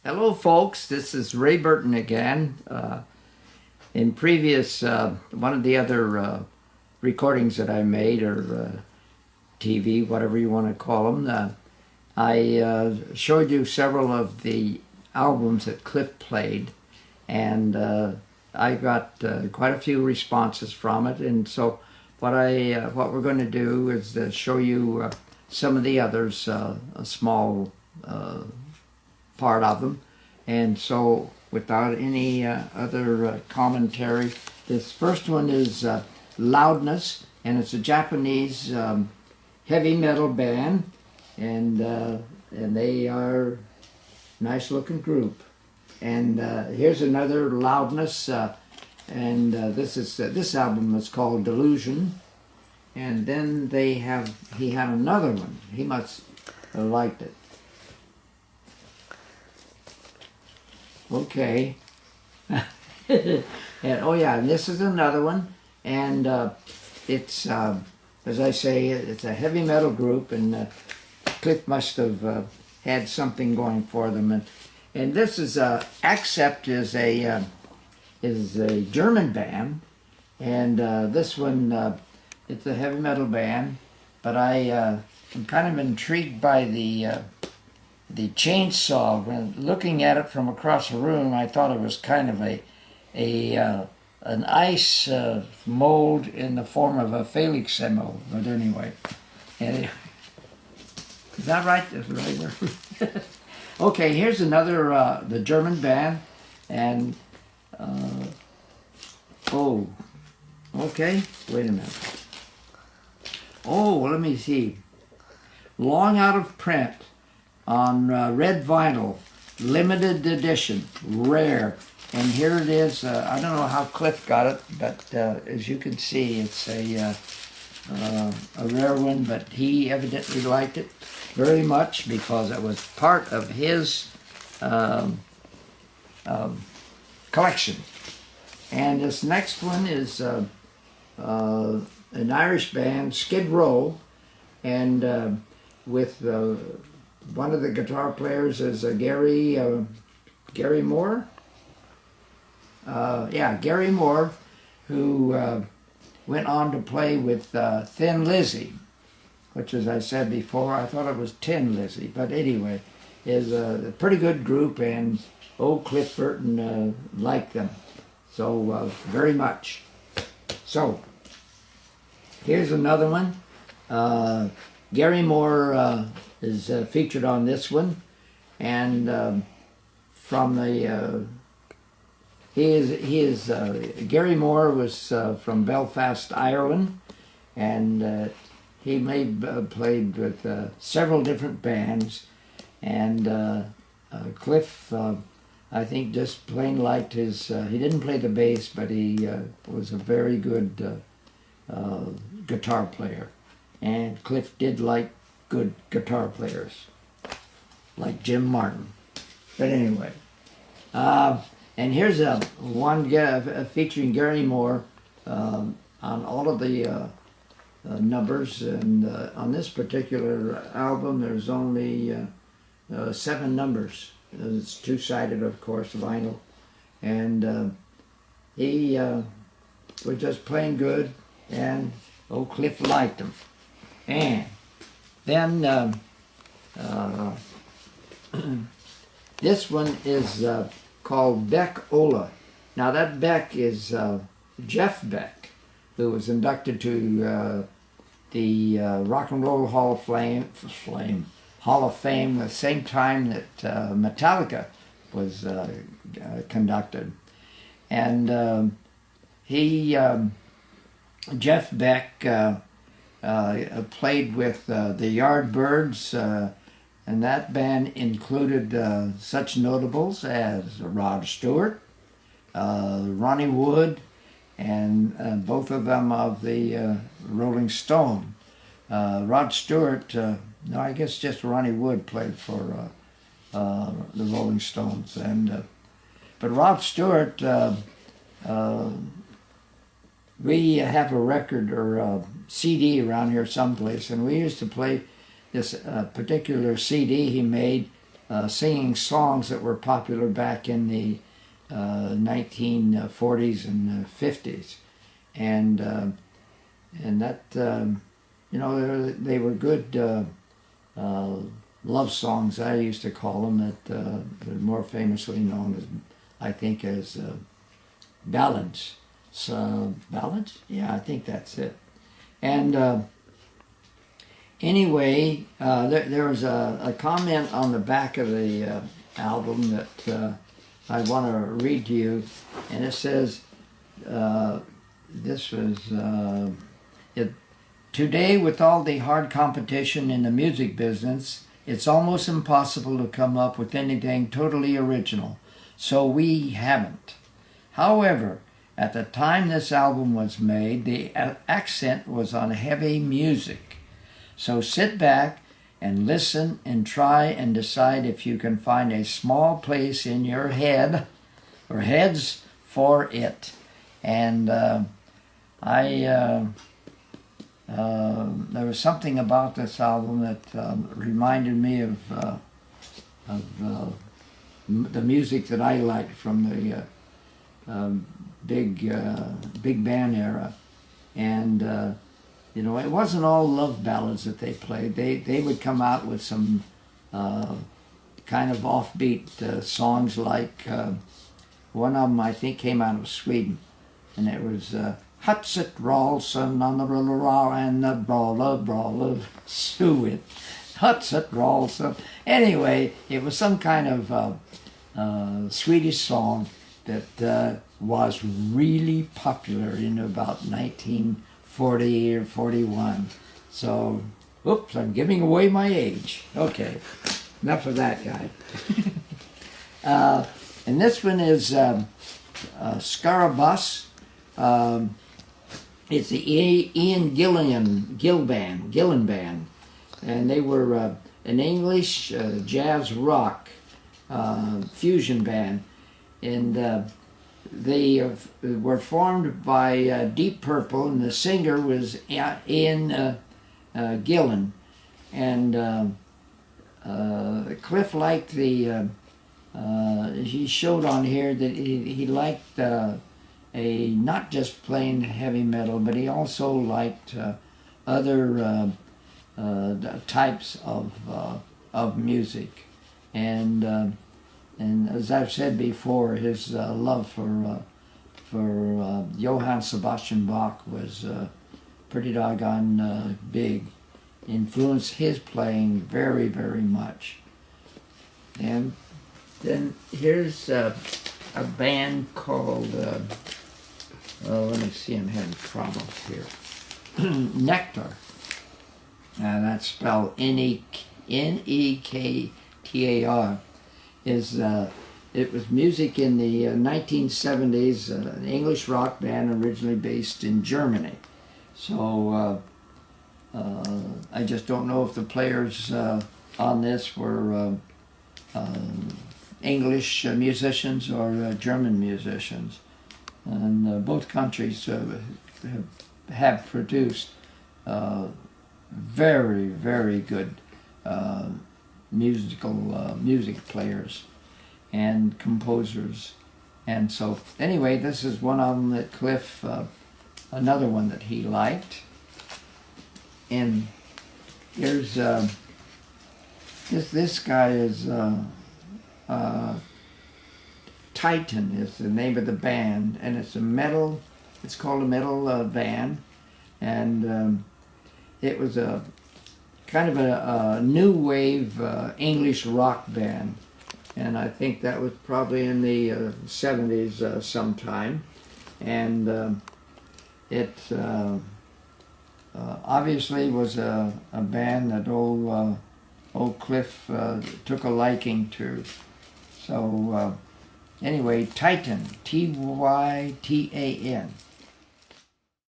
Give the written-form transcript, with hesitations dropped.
Hello, folks. This is Ray Burton again. In previous, one of the other recordings that I made, or TV, whatever you want to call them, I showed you several of the albums that Cliff played, and I got quite a few responses from it. And so, what we're going to do is show you some of the others, a small part of them. And so, without any other commentary, this first one is Loudness, and it's a Japanese heavy metal band, and they are a nice looking group. And here's another Loudness, and this album is called Delusion. And then he had another one. He must have liked it. Okay. And and this is another one, and it's as I say, it's a heavy metal group, and Cliff must have had something going for them. And this is Accept is a German band, and this one it's a heavy metal band, but I'm kind of intrigued by the chainsaw. When looking at it from across the room, I thought it was kind of an ice mold in the form of a Felix symbol. But anyway, is that right? That's the right word. Okay, here's another the German band, and okay, wait a minute. Oh, let me see. Long out of print on red vinyl, limited edition, rare. And here it is. I don't know how Cliff got it, but as you can see, it's a rare one, but he evidently liked it very much because it was part of his collection. And this next one is an Irish band, Skid Row, and with one of the guitar players is Gary Moore. Gary Moore, who went on to play with Thin Lizzy, which, as I said before, I thought it was Tin Lizzy, but anyway, is a pretty good group, and old Cliff Burton liked them so very much. So here's another one. Gary Moore is featured on this one, and from the Gary Moore was from Belfast, Ireland, and he played with several different bands, and Cliff, I think, just plain liked his. He didn't play the bass, but he was a very good guitar player, and Cliff did like good guitar players, like Jim Martin. But anyway, and here's one featuring Gary Moore on all of the numbers, and on this particular album there's only 7 numbers. It's two-sided, of course, vinyl, and he was just plain good, and old Cliff liked him. And then this one is called Beck Ola. Now that Beck is Jeff Beck, who was inducted to the Rock and Roll Hall of Fame the same time that Metallica was conducted. And Jeff Beck played with the Yardbirds, and that band included such notables as Rod Stewart, Ronnie Wood, and both of them of the Rolling Stone. Rod Stewart, no, I guess just Ronnie Wood played for the Rolling Stones, but Rod Stewart, we have a record or a CD around here someplace, and we used to play this particular CD he made singing songs that were popular back in the 1940s and 50s, and that they were good love songs, I used to call them, that are more famously known as, I think, as ballads. So ballads, yeah, I think that's it. And anyway, there was a comment on the back of the album that I want to read to you, and it says, this was, today with all the hard competition in the music business, it's almost impossible to come up with anything totally original, so we haven't. However, at the time this album was made, the accent was on heavy music. So sit back and listen and try and decide if you can find a small place in your head or heads for it. And there was something about this album that reminded me of the music that I liked from the big band era. And it wasn't all love ballads that they played. They would come out with some kind of offbeat songs, like one of them I think came out of Sweden, and it was Hutset Rawlson on the Rulla and the Brawler Suet. Hutset Rawlson. Anyway, it was some kind of Swedish song that was really popular in about 1940 or 41. So, oops, I'm giving away my age. Okay, enough of that guy. And this one is Scarabus. It's the Ian Gillan Band, and they were an English jazz rock fusion band, and they were formed by Deep Purple, and the singer was Ian Gillan, and Cliff liked the. He showed on here that he liked not just plain heavy metal, but he also liked other types of music, and as I've said before, his love for Johann Sebastian Bach was pretty doggone big, influenced his playing very, very much. And then here's a band called, let me see, I'm having problems here. Nectar. That's spelled Nektar. It was music in the 1970s, an English rock band originally based in Germany. So I just don't know if the players on this were English musicians or German musicians. And both countries have produced very, very good music players and composers. And so anyway, this is one of them that Cliff, another one that he liked. And here's this guy is Titan is the name of the band, and it's called a metal band, and it was a kind of a new wave English rock band, and I think that was probably in the 70s sometime, and it obviously was a band that old Cliff took a liking to. So anyway, Titan, Tytan.